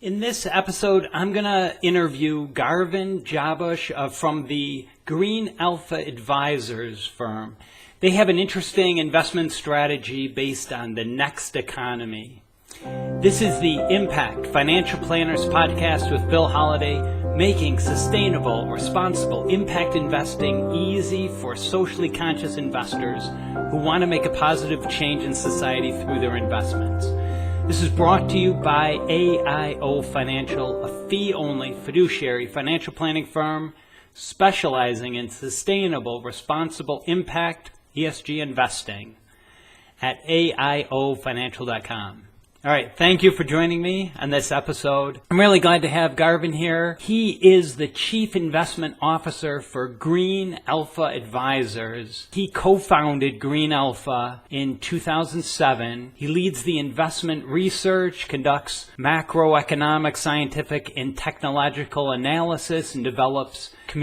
In this episode, I'm going to interview Garvin Jabusch from the Green Alpha Advisors firm. They have an interesting investment strategy based on the next economy. This is the Impact Financial Planners podcast with Bill Holliday, making sustainable, responsible impact investing easy for socially conscious investors who want to make a positive change in society through their investments. This is brought to you by AIO Financial, a fee-only fiduciary financial planning firm specializing in sustainable, responsible impact ESG investing at aiofinancial.com. All right, thank you for joining me on this episode. I'm really glad to have Garvin here. He is the Chief Investment Officer for Green Alpha Advisors. He co-founded Green Alpha in 2007. He leads the investment research, conducts macroeconomic, scientific, and technological analysis, and develops and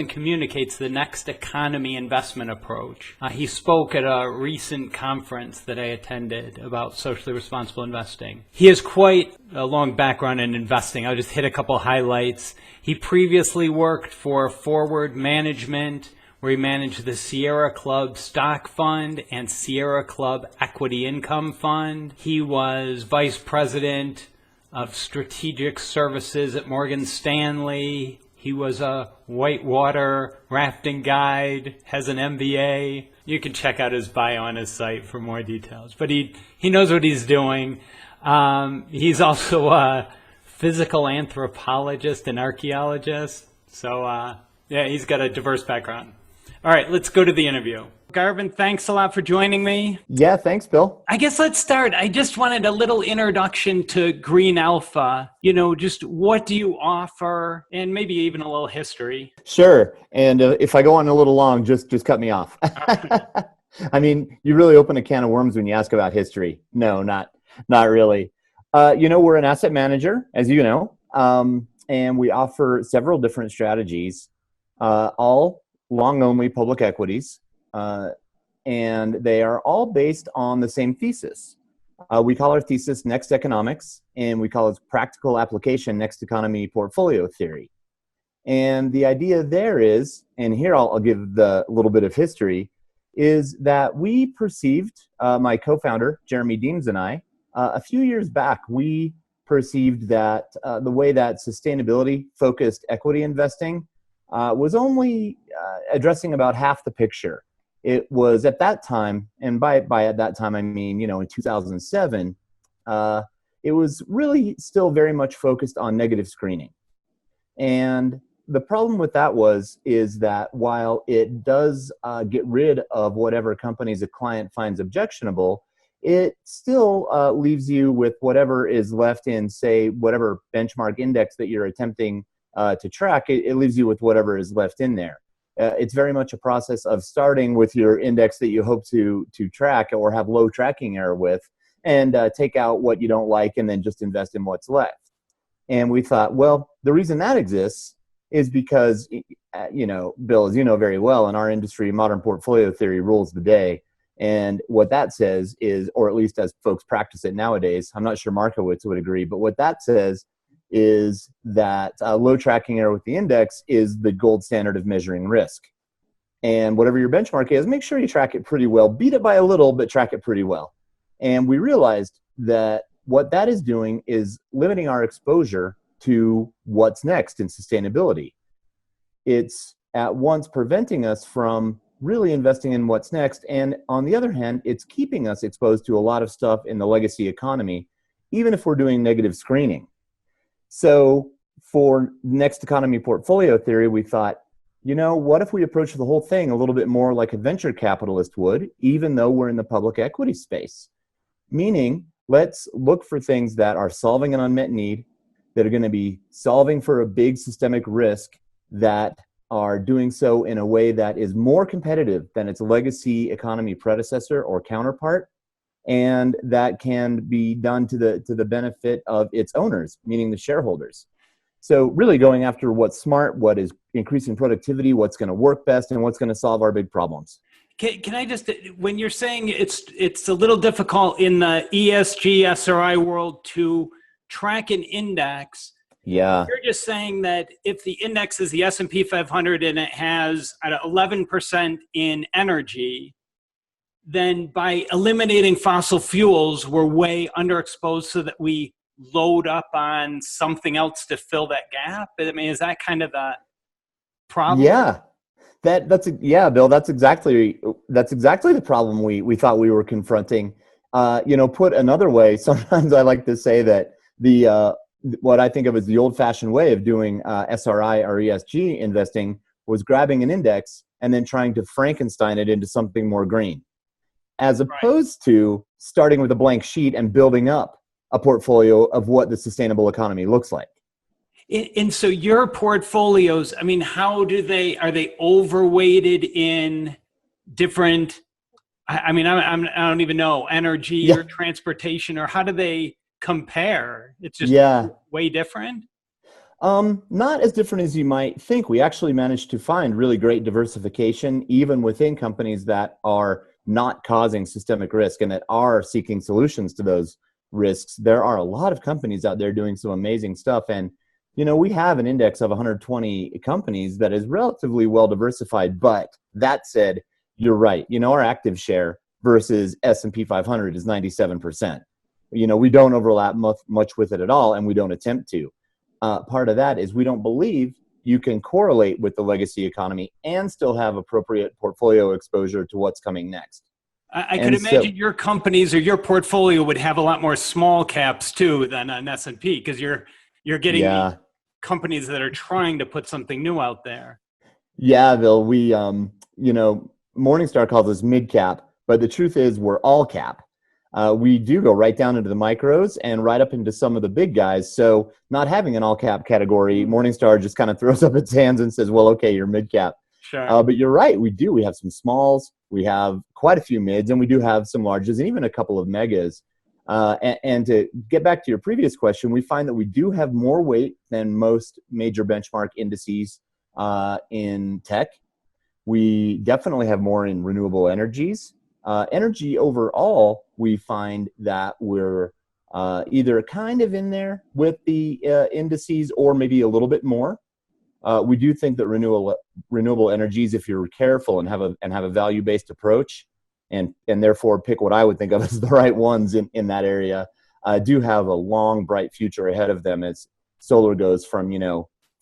communicates the next economy investment approach. He spoke at a recent conference that I attended about socially responsible investing. He has quite a long background in investing. I'll just hit a couple highlights. He previously worked for Forward Management, where he managed the Sierra Club Stock Fund and Sierra Club Equity Income Fund. He was Vice President of Strategic Services at Morgan Stanley. He was a whitewater rafting guide, has an MBA. You can check out his bio on his site for more details. But he knows what he's doing. He's also a physical anthropologist and archaeologist. So, he's got a diverse background. All right, let's go to the interview. Garvin, thanks a lot for joining me. Yeah, thanks, Bill. I guess let's start. I just wanted a little introduction to Green Alpha. Just what do you offer, and maybe even a little history. Sure. And if I go on a little long, just cut me off. I mean, you really open a can of worms when you ask about history. No, not really. We're an asset manager, as you know, and we offer several different strategies, all long-only public equities. And they are all based on the same thesis. We call our thesis Next Economics, and we call its practical application Next Economy Portfolio Theory. And the idea there is, and here I'll give the little bit of history, is that we perceived, my co-founder, Jeremy Deems, and I, a few years back, we perceived that the way that sustainability-focused equity investing was only addressing about half the picture. It was at that time, and by at that time I mean, in 2007, it was really still very much focused on negative screening. And the problem with that is that while it does get rid of whatever companies a client finds objectionable, it still leaves you with whatever is left in, say, whatever benchmark index that you're attempting to track. It leaves you with whatever is left in there. It's very much a process of starting with your index that you hope to track or have low tracking error with, and take out what you don't like and then just invest in what's left. And we thought, well, the reason that exists is because, Bill, as you know very well, in our industry, modern portfolio theory rules the day. And what that says is, or at least as folks practice it nowadays, I'm not sure Markowitz would agree, but what that says is that low tracking error with the index is the gold standard of measuring risk. And whatever your benchmark is, make sure you track it pretty well. Beat it by a little, but track it pretty well. And we realized that what that is doing is limiting our exposure to what's next in sustainability. It's at once preventing us from really investing in what's next. And on the other hand, it's keeping us exposed to a lot of stuff in the legacy economy, even if we're doing negative screening. So for Next Economy Portfolio Theory, we thought, what if we approach the whole thing a little bit more like a venture capitalist would, even though we're in the public equity space? Meaning, let's look for things that are solving an unmet need, that are going to be solving for a big systemic risk, that are doing so in a way that is more competitive than its legacy economy predecessor or counterpart, and that can be done to the benefit of its owners, meaning the shareholders. So really going after what's smart, what is increasing productivity, what's going to work best, and what's going to solve our big problems. Can I just, when you're saying it's a little difficult in the ESG, SRI world to track an index, Yeah. you're just saying that if the index is the S&P 500 and it has 11% in energy, then by eliminating fossil fuels, we're way underexposed so that we load up on something else to fill that gap. I mean, is that kind of the problem? Yeah. Yeah, Bill, that's exactly the problem we thought we were confronting. Put another way, sometimes I like to say that the what I think of as the old-fashioned way of doing SRI or ESG investing was grabbing an index and then trying to Frankenstein it into something more green, as Right. opposed to starting with a blank sheet and building up a portfolio of what the sustainable economy looks like. And so your portfolios, I mean, are they overweighted in different, I mean, I don't even know, energy Yeah, or transportation, or how do they compare? It's just yeah. way different. Not as different as you might think. We actually managed to find really great diversification, even within companies that are not causing systemic risk and that are seeking solutions to those risks. There are a lot of companies out there doing some amazing stuff. And, we have an index of 120 companies that is relatively well diversified. But that said, you're right. Our active share versus S&P 500 is 97%. We don't overlap much with it at all, and we don't attempt to. Part of that is we don't believe you can correlate with the legacy economy and still have appropriate portfolio exposure to what's coming next. I could And so, imagine your companies or your portfolio would have a lot more small caps too than an S&P, because you're getting the yeah, companies that are trying to put something new out there. yeah, Bill, Morningstar calls us mid cap, but the truth is we're all cap. We do go right down into the micros and right up into some of the big guys. So not having an all cap category, Morningstar just kind of throws up its hands and says, well, okay, you're mid cap. Sure. But you're right. We do. We have some smalls. We have quite a few mids, and we do have some larges and even a couple of megas. And to get back to your previous question, we find that we do have more weight than most major benchmark indices in tech. We definitely have more in renewable energies. Energy overall, we find that we're either kind of in there with the indices or maybe a little bit more. We do think that renewable energies, if you're careful and have a value-based approach, and therefore pick what I would think of as the right ones in that area, do have a long, bright future ahead of them as solar goes from,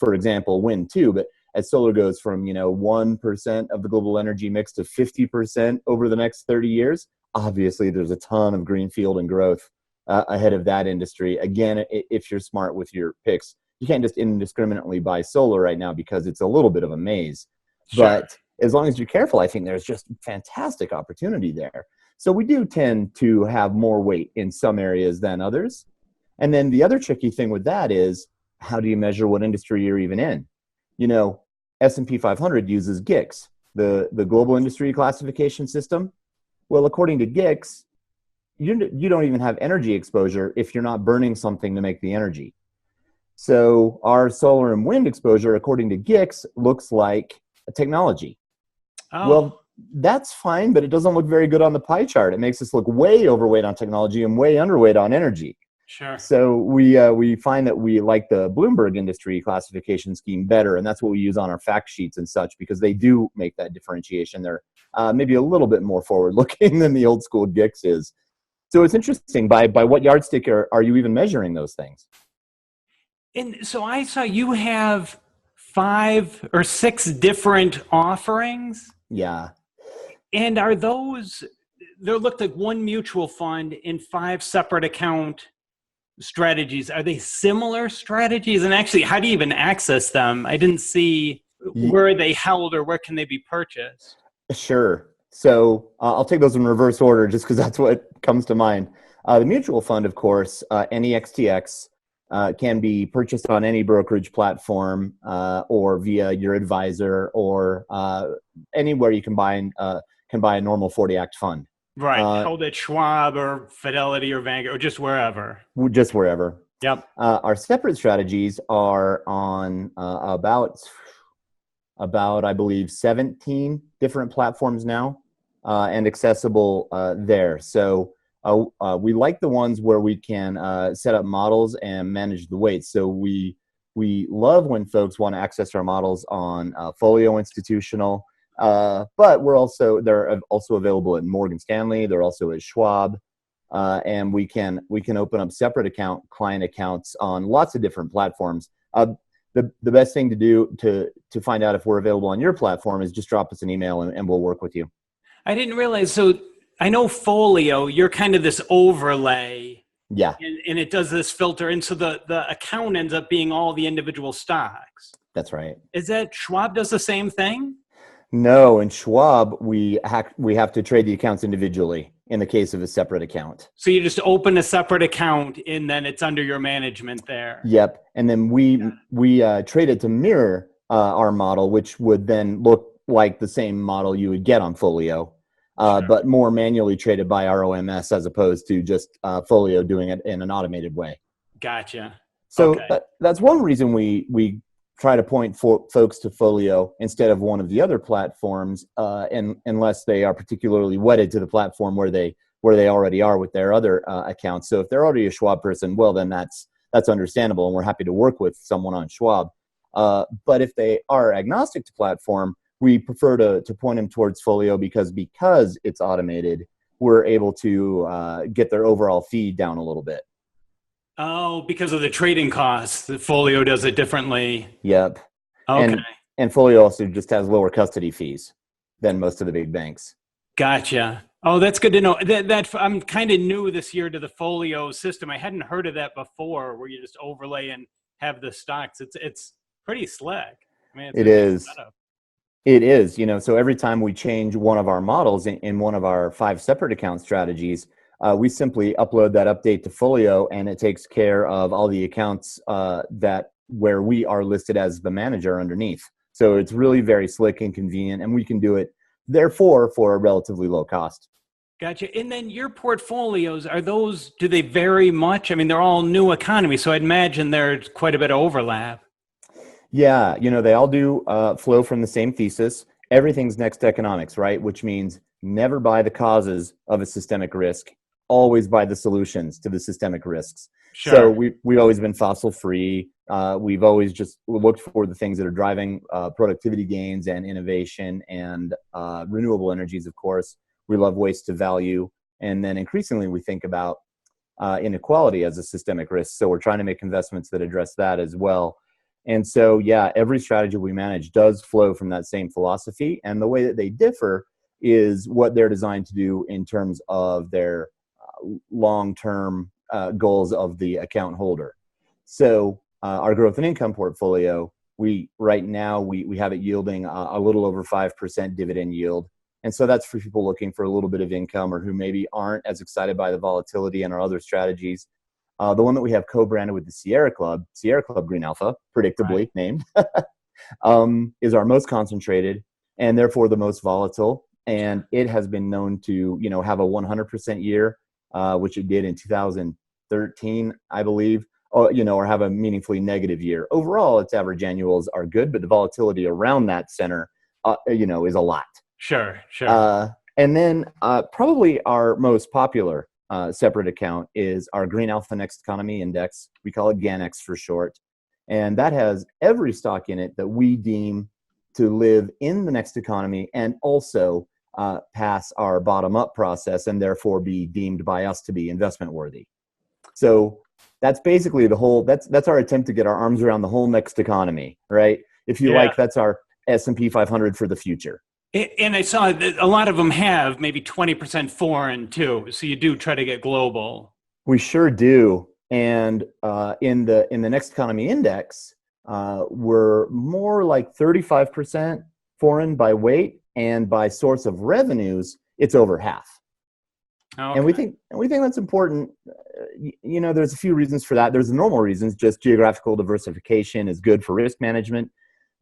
for example, wind too, but as solar goes from 1% of the global energy mix to 50% over the next 30 years. Obviously, there's a ton of greenfield and growth ahead of that industry. Again, if you're smart with your picks. You can't just indiscriminately buy solar right now because it's a little bit of a maze. Sure. But as long as you're careful, I think there's just fantastic opportunity there. So we do tend to have more weight in some areas than others. And then the other tricky thing with that is, how do you measure what industry you're even in? S&P 500 uses GICS, the Global Industry Classification System. Well, according to GICS, you don't even have energy exposure if you're not burning something to make the energy. So our solar and wind exposure, according to GICS, looks like a technology. Oh, Well, that's fine, but it doesn't look very good on the pie chart. It makes us look way overweight on technology and way underweight on energy. sure. So we find that we like the Bloomberg industry classification scheme better, and that's what we use on our fact sheets and such, because they do make that differentiation. They're maybe a little bit more forward-looking than the old school GICS is. So it's interesting. By what yardstick are you even measuring those things? And so I saw you have 5 or 6 different offerings. Yeah. And are they looked like one mutual fund and 5 separate account strategies. Are they similar strategies? And actually, how do you even access them? I didn't see where are they held or where can they be purchased? Sure. So I'll take those in reverse order just because that's what comes to mind. The mutual fund, of course, NEXTX, can be purchased on any brokerage platform or via your advisor or anywhere you can buy a normal 40 Act fund. Right. Held at Schwab or Fidelity or Vanguard or just wherever. Just wherever. Yep. Our separate strategies are on about I believe 17 different platforms now and accessible there. So We like the ones where we can set up models and manage the weights. So we love when folks want to access our models on Folio Institutional, but they're also available at Morgan Stanley. They're also at Schwab, and we can open up separate client accounts on lots of different platforms. The best thing to do to find out if we're available on your platform is just drop us an email and we'll work with you. I didn't realize. So I know Folio, you're kind of this overlay. Yeah. And it does this filter. And so the account ends up being all the individual stocks. That's right. Is that Schwab does the same thing? No, in Schwab, we have to trade the accounts individually in the case of a separate account. So you just open a separate account and then it's under your management there. Yep. And then we trade it to mirror our model, which would then look like the same model you would get on Folio, but more manually traded by our OMS as opposed to just Folio doing it in an automated way. Gotcha. So okay. That's one reason we try to point folks to Folio instead of one of the other platforms, unless they are particularly wedded to the platform where they already are with their other accounts. So if they're already a Schwab person, well, then that's understandable, and we're happy to work with someone on Schwab. But if they are agnostic to platform, we prefer to point them towards Folio because it's automated, we're able to get their overall fee down a little bit. Oh, because of the trading costs, the Folio does it differently. Yep. Okay. And Folio also just has lower custody fees than most of the big banks. Gotcha. Oh, that's good to know. That I'm kind of new this year to the Folio system. I hadn't heard of that before, where you just overlay and have the stocks. It's pretty slick. I mean, it is. It is. So every time we change one of our models in one of our 5 separate account strategies, we simply upload that update to Folio, and it takes care of all the accounts where we are listed as the manager underneath. So it's really very slick and convenient, and we can do it, therefore, for a relatively low cost. Gotcha. And then your portfolios, do they vary much? I mean, they're all new economy, so I'd imagine there's quite a bit of overlap. Yeah, they all do flow from the same thesis. Everything's next to economics, right? Which means never buy the causes of a systemic risk. Always buy the solutions to the systemic risks. Sure. So we've always been fossil free. We've always just looked for the things that are driving productivity gains and innovation and renewable energies, of course. We love waste to value. And then increasingly we think about inequality as a systemic risk. So we're trying to make investments that address that as well. And so, yeah, every strategy we manage does flow from that same philosophy. And the way that they differ is what they're designed to do in terms of their long-term goals of the account holder. So our growth and income portfolio, right now we have it yielding a little over 5% dividend yield. And so that's for people looking for a little bit of income or who maybe aren't as excited by the volatility in our other strategies. The one that we have co-branded with the Sierra Club Green Alpha, predictably named, is our most concentrated and therefore the most volatile. And it has been known to, have a 100% year, which it did in 2013, I believe, or have a meaningfully negative year. Overall, its average annuals are good, but the volatility around that center, is a lot. Sure. And then probably our most popular separate account is our Green Alpha Next Economy Index. We call it GANX for short. And that has every stock in it that we deem to live in the next economy and also pass our bottom-up process and therefore be deemed by us to be investment worthy. So that's basically that's our attempt to get our arms around the whole next economy, right? If you like, that's our S&P 500 for the future. And I saw that a lot of them have maybe 20% foreign too. So you do try to get global. We sure do. And in the next economy index, we're more like 35% foreign by weight, and by source of revenues, it's over half. Okay. And we think that's important. There's a few reasons for that. There's the normal reasons, just geographical diversification is good for risk management.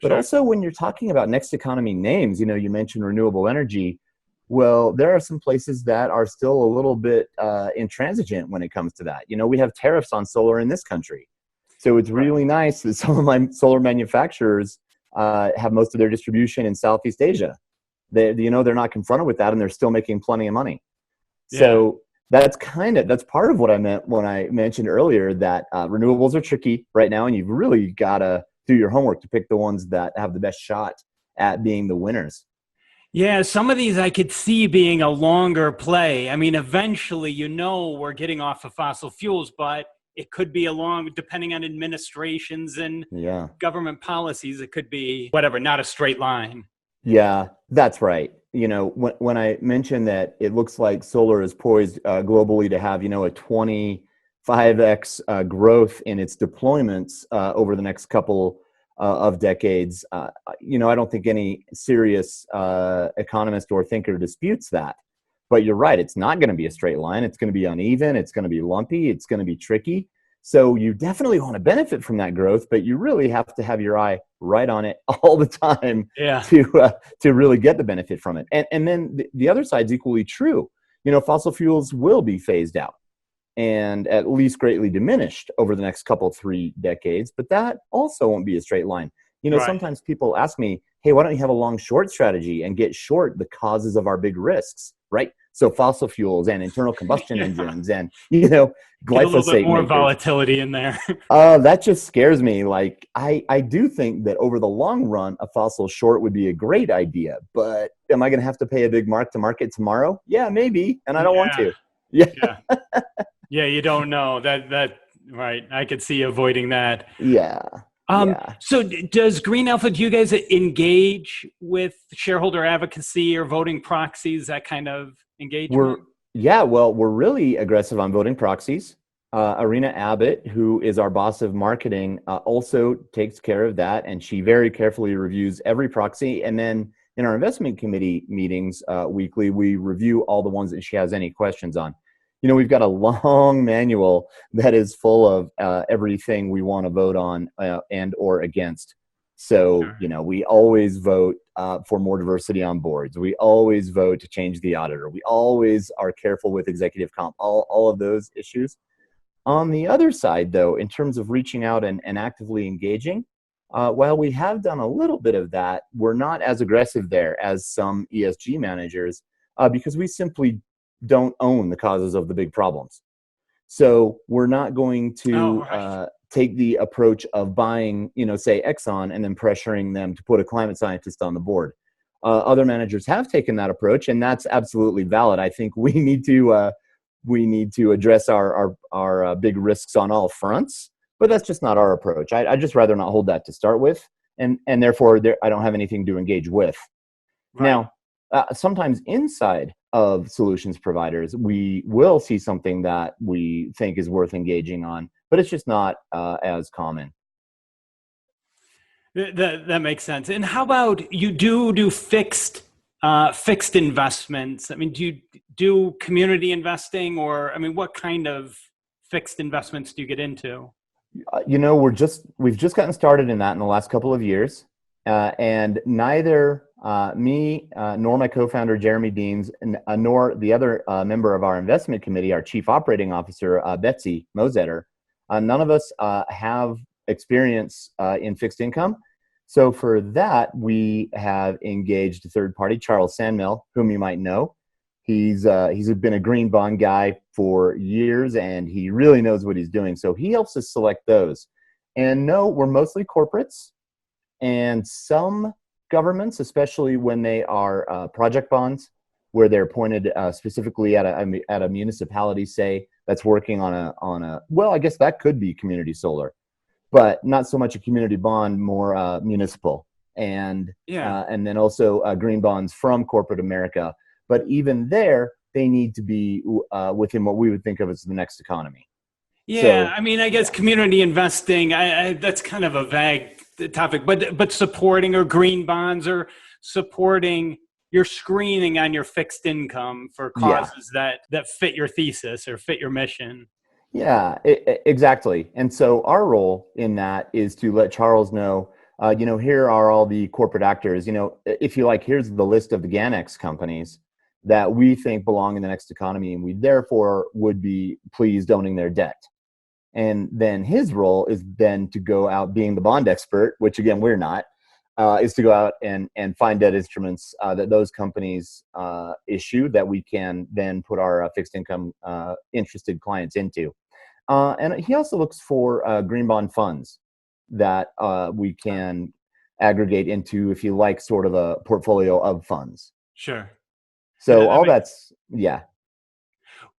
But also when you're talking about next economy names, you mentioned renewable energy. Well, there are some places that are still a little bit intransigent when it comes to that. We have tariffs on solar in this country. So it's really nice that some of my solar manufacturers have most of their distribution in Southeast Asia. They're not confronted with that, and they're still making plenty of money. So that's part of what I meant when I mentioned earlier that renewables are tricky right now, and you've really got to do your homework to pick the ones that have the best shot at being the winners. Yeah, some of these I could see being a longer play. I mean, eventually, we're getting off of fossil fuels, but it could be a long, depending on administrations and Yeah. government policies, it could be whatever, not a straight line. Yeah, that's right. When I mentioned that it looks like solar is poised globally to have, a 25x growth in its deployments over the next couple of decades, I don't think any serious economist or thinker disputes that. But you're right, it's not going to be a straight line. It's going to be uneven. It's going to be lumpy. It's going to be tricky. So you definitely want to benefit from that growth, but you really have to have your eye right on it all the time Yeah. to really get the benefit from it. And then the other side's equally true. Fossil fuels will be phased out and at least greatly diminished over the next couple, 3 decades, but that also won't be a straight line. Right. Sometimes people ask me, hey, why don't you have a long short strategy and get short the causes of our big risks, right? So fossil fuels and internal combustion Yeah. engines and, Get a little bit glyphosate more makers. volatility in there. That just scares me. Like, I do think that over the long run, a fossil short would be a great idea, but am I going to have to pay a big mark to market tomorrow? Yeah, maybe. And I don't want Yeah. to. Yeah. Yeah. Yeah. You don't know right. I could see avoiding that. Yeah. Yeah. So does Green Alpha, do you guys engage with shareholder advocacy or voting proxies, that kind of We're, engagement? yeah, well, we're really aggressive on voting proxies. Arena Abbott, who is our boss of marketing, also takes care of that. And she very carefully reviews every proxy. And then in our investment committee meetings weekly, we review all the ones that she has any questions on. We've got a long manual that is full of everything we want to vote on and or against. So, we always vote for more diversity on boards. We always vote to change the auditor. We always are careful with executive comp, all of those issues. On the other side, though, in terms of reaching out and actively engaging, while we have done a little bit of that, we're not as aggressive there as some ESG managers because we simply don't own the causes of the big problems. So we're not going Oh, to right. take the approach of buying, say Exxon and then pressuring them to put a climate scientist on the board. Other managers have taken that approach, and that's absolutely valid. I think we need to address our big risks on all fronts, but that's just not our approach. I'd just rather not hold that to start with, and therefore I don't have anything to engage with. Right. Now, sometimes inside of solutions providers, we will see something that we think is worth engaging on, but it's just not as common. That makes sense. And how about you do fixed investments? I mean, do you do community investing, or I mean, what kind of fixed investments do you get into? We've just gotten started in that in the last couple of years, and neither me nor my co-founder Jeremy Deans, nor the other member of our investment committee, our chief operating officer Betsy Mosetter, none of us have experience in fixed income. So for that, we have engaged a third party, Charles Sandmill, whom you might know. He's been a green bond guy for years, and he really knows what he's doing. So he helps us select those. And no, we're mostly corporates and some governments, especially when they are project bonds, where they're appointed specifically at a municipality, say, that's working on a well, I guess that could be community solar, but not so much a community bond, more municipal, and Yeah. then also green bonds from corporate America. But even there, they need to be within what we would think of as the next economy. Yeah, So I mean, I guess yeah, community investing, that's kind of a vague topic, but supporting or green bonds or supporting your screening on your fixed income for yeah, causes that fit your thesis or fit your mission. yeah, exactly. And so our role in that is to let Charles know, here are all the corporate actors. If you like, here's the list of the Ganex companies that we think belong in the next economy, and we therefore would be pleased owning their debt. And then his role is then to go out being the bond expert, which again, we're not, is to go out and find debt instruments that those companies issue that we can then put our fixed income interested clients into. And he also looks for green bond funds that we can aggregate into, if you like, sort of a portfolio of funds. Sure. Yeah, So all that's, yeah.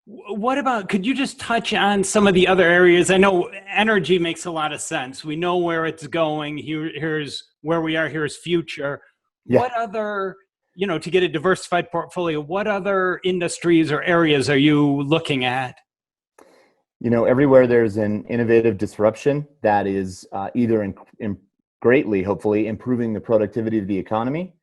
What about, could you just touch on some of the other areas? I know energy makes a lot of sense. We know where it's going. Here's where we are. Here's future. Yeah. What other, to get a diversified portfolio, what other industries or areas are you looking at? Everywhere there's an innovative disruption that is either in greatly, hopefully, improving the productivity of the economy,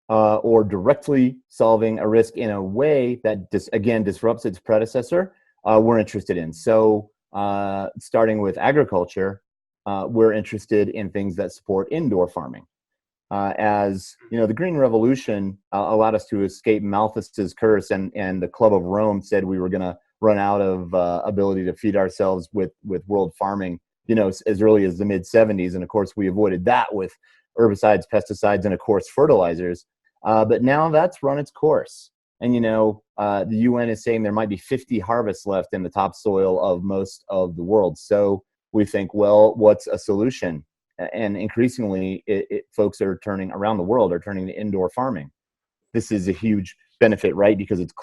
or directly solving a risk in a way that, again, disrupts its predecessor, we're interested in. So starting with agriculture, we're interested in things that support indoor farming. As the Green Revolution allowed us to escape Malthus's curse, and the Club of Rome said we were going to run out of ability to feed ourselves with world farming, as early as the mid 70s. And of course, we avoided that with herbicides, pesticides, and of course, fertilizers. But now that's run its course. And, the UN is saying there might be 50 harvests left in the topsoil of most of the world. So we think, well, what's a solution? And increasingly, folks are turning around the world are turning to indoor farming. This is a huge benefit, right? Because it's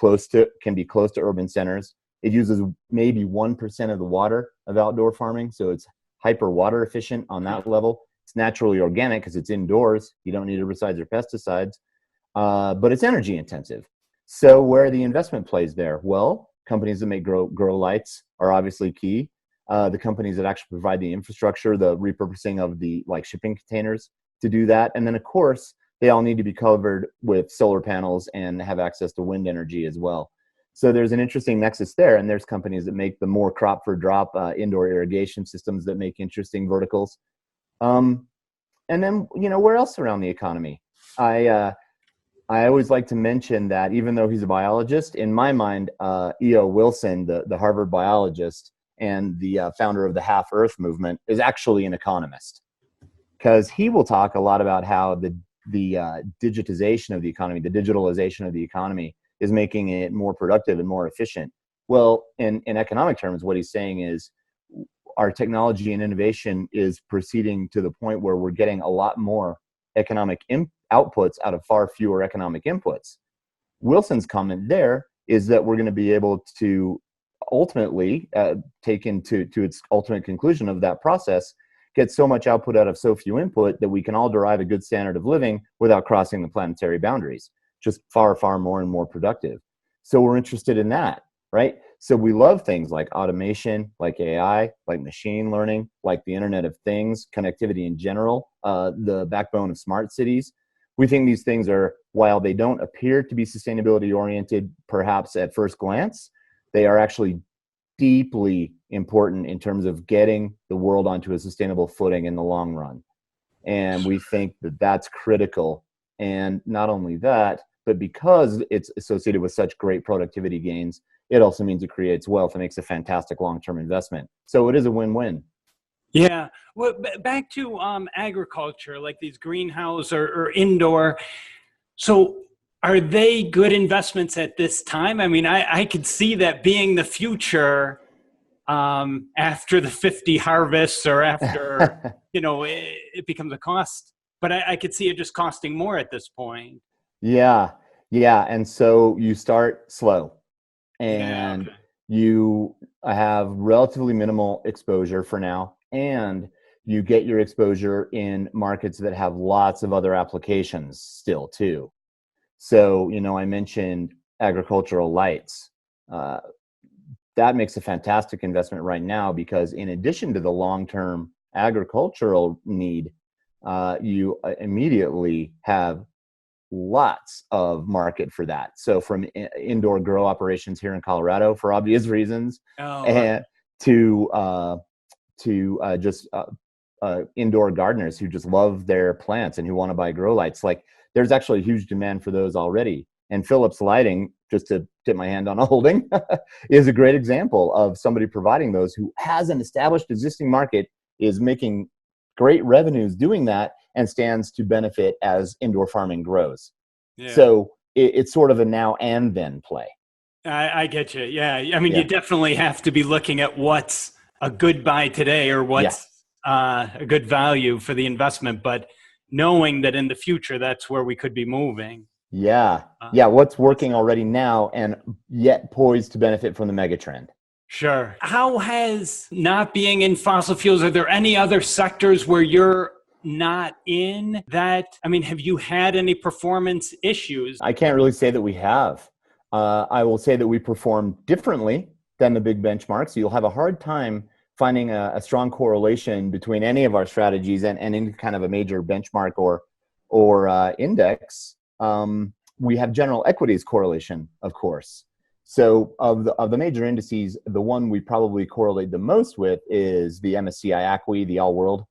can be close to urban centers. It uses maybe 1% of the water of outdoor farming. So it's hyper water efficient on that level. It's naturally organic because it's indoors. You don't need herbicides or pesticides. But it's energy intensive. So where are the investment plays there? Well, companies that make grow lights are obviously key. The companies that actually provide the infrastructure, the repurposing of the shipping containers to do that. And then of course, they all need to be covered with solar panels and have access to wind energy as well. So there's an interesting nexus there. And there's companies that make the more crop for drop indoor irrigation systems that make interesting verticals. And then, where else around the economy? I always like to mention that even though he's a biologist, in my mind, E.O. Wilson, the Harvard biologist and the founder of the Half Earth movement, is actually an economist, because he will talk a lot about how the digitization of the economy, the digitalization of the economy, is making it more productive and more efficient. Well, in economic terms, what he's saying is our technology and innovation is proceeding to the point where we're getting a lot more economic outputs out of far fewer economic inputs. Wilson's comment there is that we're going to be able to ultimately taken to its ultimate conclusion of that process, get so much output out of so few input that we can all derive a good standard of living without crossing the planetary boundaries, just far, far more and more productive. So we're interested in that, right? So we love things like automation, like AI, like machine learning, like the Internet of Things, connectivity in general, the backbone of smart cities. We think these things are, while they don't appear to be sustainability oriented, perhaps at first glance, they are actually deeply important in terms of getting the world onto a sustainable footing in the long run. And we think that that's critical. And not only that, but because it's associated with such great productivity gains, it also means it creates wealth and makes a fantastic long-term investment. So it is a win-win. Yeah. Well, back to agriculture, like these greenhouse or indoor. So are they good investments at this time? I mean, I could see that being the future after the 50 harvests, or after, it becomes a cost. But I could see it just costing more at this point. Yeah. And so you start slow, Yeah. and Okay. you have relatively minimal exposure for now, and you get your exposure in markets that have lots of other applications still too. So, I mentioned agricultural lights. That makes a fantastic investment right now, because in addition to the long-term agricultural need, you immediately have lots of market for that. So from indoor grow operations here in Colorado, for obvious reasons, Oh, and to just indoor gardeners who just love their plants and who want to buy grow lights. Like, there's actually a huge demand for those already. And Philips Lighting, just to tip my hand on a holding, is a great example of somebody providing those, who has an established existing market, is making great revenues doing that, and stands to benefit as indoor farming grows. Yeah. So it's sort of a now and then play. I get you. Yeah. I mean, Yeah. you definitely have to be looking at what's a good buy today or what's a good value for the investment, but knowing that in the future, that's where we could be moving. Yeah. What's working already now and yet poised to benefit from the mega trend. Sure. How has not being in fossil fuels, are there any other sectors where you're not in that? I mean, have you had any performance issues? I can't really say that we have. I will say that we perform differently than the big benchmarks. You'll have a hard time finding a strong correlation between any of our strategies and any kind of a major benchmark or index. We have general equities correlation, of course. So of the major indices, the one we probably correlate the most with is the MSCI ACWI, the All World,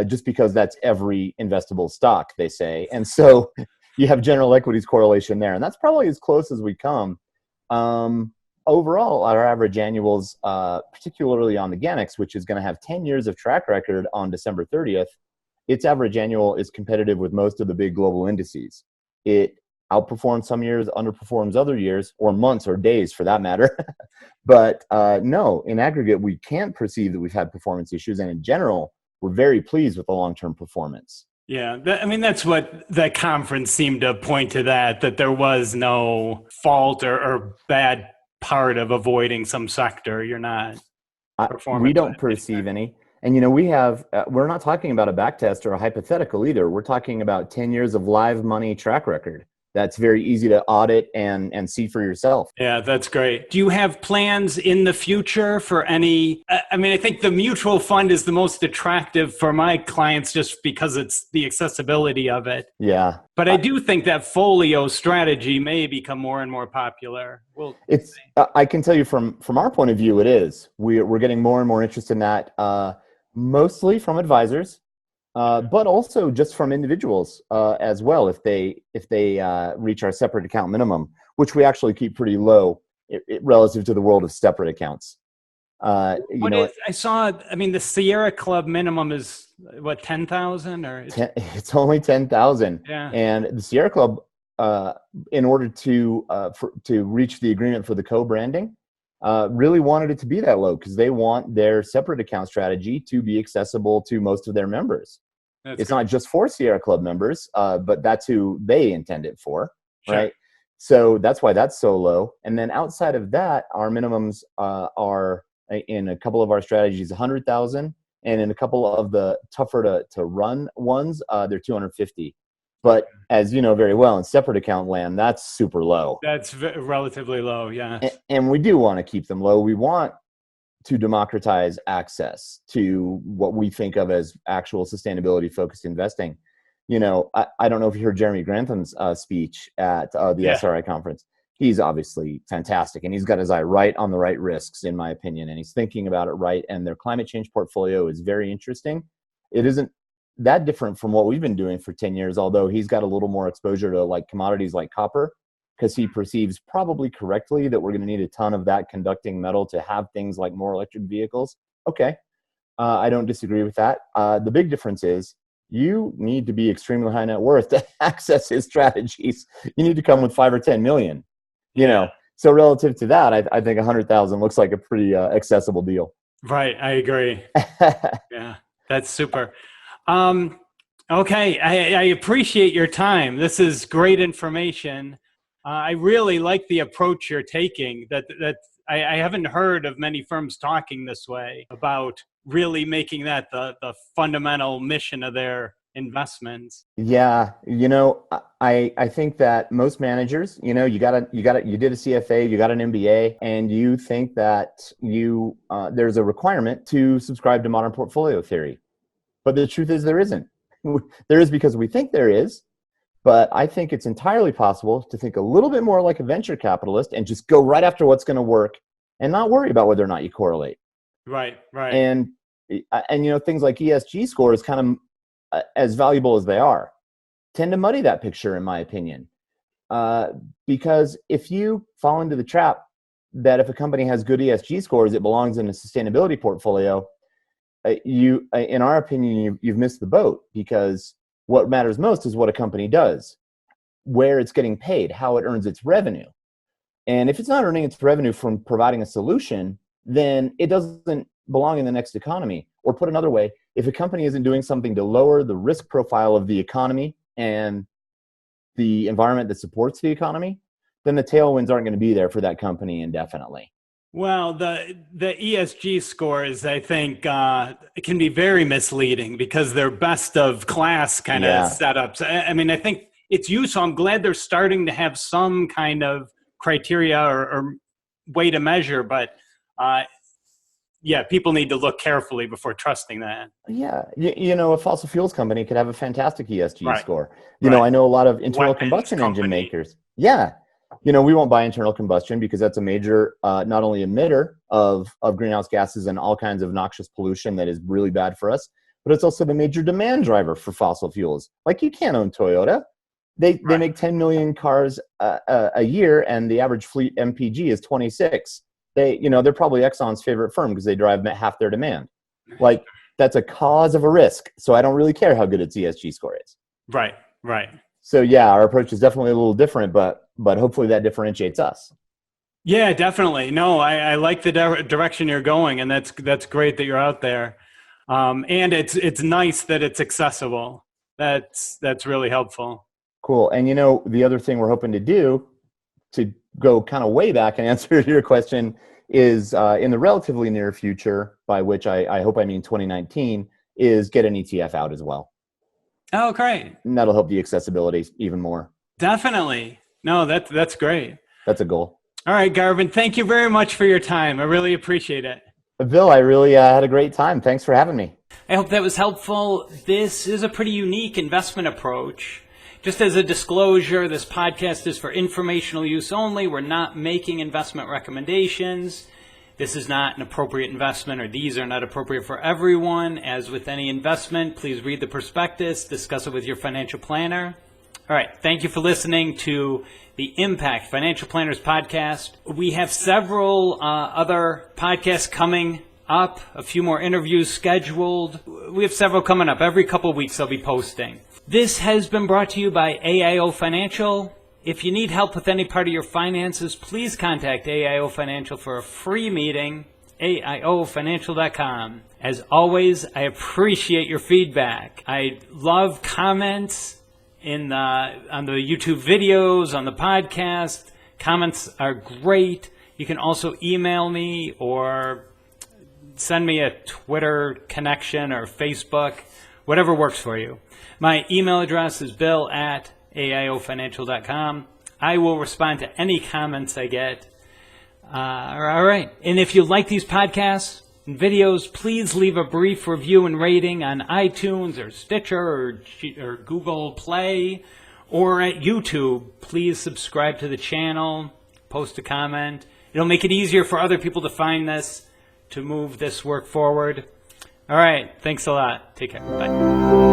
just because that's every investable stock, they say. And so you have general equities correlation there. And that's probably as close as we come. Overall, our average annuals, particularly on the Ganex, which is going to have 10 years of track record on December 30th, its average annual is competitive with most of the big global indices. It outperforms some years, underperforms other years, or months or days for that matter. But no, in aggregate, we can't perceive that we've had performance issues. And in general, we're very pleased with the long-term performance. Yeah, I mean, that's what the conference seemed to point to, that there was no fault or bad part of avoiding some sector. You're not performing. We don't perceive any. And, you know, we have, we're not talking about a back test or a hypothetical either. We're talking about 10 years of live money track record. That's very easy to audit and see for yourself. Yeah, that's great. Do you have plans in the future for any? I mean, I think the mutual fund is the most attractive for my clients just because it's the accessibility of it. Yeah. But I do think that folio strategy may become more and more popular. Well, it's I can tell you from our point of view, it is. We're getting more and more interest in that, mostly from advisors. But also just from individuals as well, if they reach our separate account minimum, which we actually keep pretty low relative to the world of separate accounts. I saw. I mean, the Sierra Club minimum is what, 10,000 or? It's only 10,000. Yeah. And the Sierra Club, in order to reach the agreement for the co-branding, really wanted it to be that low because they want their separate account strategy to be accessible to most of their members. It's not just for Sierra Club members, but that's who they intend it for, sure. Right? So that's why that's so low. And then outside of that, our minimums are in a couple of our strategies 100,000, and in a couple of the tougher to run ones, they're 250. But as you know very well, in separate account land, that's super low. That's relatively low, yeah. And we do want to keep them low. We want to democratize access to what we think of as actual sustainability-focused investing. You know, I don't know if you heard Jeremy Grantham's speech at the SRI conference. He's obviously fantastic, and he's got his eye right on the right risks, in my opinion, and he's thinking about it right. And their climate change portfolio is very interesting. It isn't that different from what we've been doing for 10 years, although he's got a little more exposure to like commodities like copper, because he perceives probably correctly that we're going to need a ton of that conducting metal to have things like more electric vehicles. Okay, I don't disagree with that. The big difference is you need to be extremely high net worth to access his strategies. You need to come with 5 or 10 million, you know. So relative to that, I think 100,000 looks like a pretty accessible deal. Right, I agree. Yeah, that's super. Okay, I appreciate your time. This is great information. I really like the approach you're taking. That I haven't heard of many firms talking this way about really making that the fundamental mission of their investments. Yeah, you know, I think that most managers, you know, you did a CFA, you got an MBA, and you think that there's a requirement to subscribe to modern portfolio theory. But the truth is there isn't. There is because we think there is, but I think it's entirely possible to think a little bit more like a venture capitalist and just go right after what's going to work and not worry about whether or not you correlate. Right. And you know, things like ESG scores, kind of as valuable as they are, tend to muddy that picture, in my opinion. Because if you fall into the trap that if a company has good ESG scores, it belongs in a sustainability portfolio, in our opinion, you've missed the boat, because What matters most is what a company does, where it's getting paid, how it earns its revenue. And if it's not earning its revenue from providing a solution, then it doesn't belong in the next economy. Or put another way, if a company isn't doing something to lower the risk profile of the economy and the environment that supports the economy, then the tailwinds aren't going to be there for that company indefinitely. Well, the ESG scores, I think, can be very misleading because they're best of class kind of setups. I mean, I think it's useful. I'm glad they're starting to have some kind of criteria or way to measure, but yeah, people need to look carefully before trusting that. Yeah, you know, a fossil fuels company could have a fantastic ESG Right. score. You know, I know a lot of internal Weapons combustion engine company. makers. Yeah, you know, we won't buy internal combustion because that's a major, not only emitter of greenhouse gases and all kinds of noxious pollution that is really bad for us, but it's also the major demand driver for fossil fuels. Like, you can't own Toyota. They make 10 million cars a year, and the average fleet MPG is 26. They're probably Exxon's favorite firm because they drive half their demand. Like, that's a cause of a risk. So I don't really care how good its ESG score is. Right. So yeah, our approach is definitely a little different, but hopefully that differentiates us. Yeah, definitely. No, I like the direction you're going, and that's great that you're out there. And it's nice that it's accessible. That's really helpful. Cool. And you know, the other thing we're hoping to do, to go kind of way back and answer your question, is in the relatively near future, by which I hope I mean 2019, is get an ETF out as well. Oh, great. And that'll help the accessibility even more. Definitely. No, that's great. That's a goal. All right, Garvin, thank you very much for your time. I really appreciate it. Bill, I really had a great time. Thanks for having me. I hope that was helpful. This is a pretty unique investment approach. Just as a disclosure, this podcast is for informational use only. We're not making investment recommendations. This is not an appropriate investment, or these are not appropriate for everyone. As with any investment, please read the prospectus, discuss it with your financial planner. All right, thank you for listening to the Impact Financial Planners podcast. We have several other podcasts coming up, a few more interviews scheduled. We have several coming up. Every couple of weeks I'll be posting. This has been brought to you by AIO Financial. If you need help with any part of your finances, please contact AIO Financial for a free meeting, aiofinancial.com. As always, I appreciate your feedback. I love comments on the YouTube videos, on the podcast. Comments are great. You can also email me or send me a Twitter connection or Facebook, whatever works for you. My email address is bill@aiofinancial.com. I will respond to any comments I get. All right. And if you like these podcasts and videos, please leave a brief review and rating on iTunes or Stitcher or Google Play or at YouTube. Please subscribe to the channel, post a comment. It'll make it easier for other people to find this, to move this work forward. All right. Thanks a lot. Take care. Bye.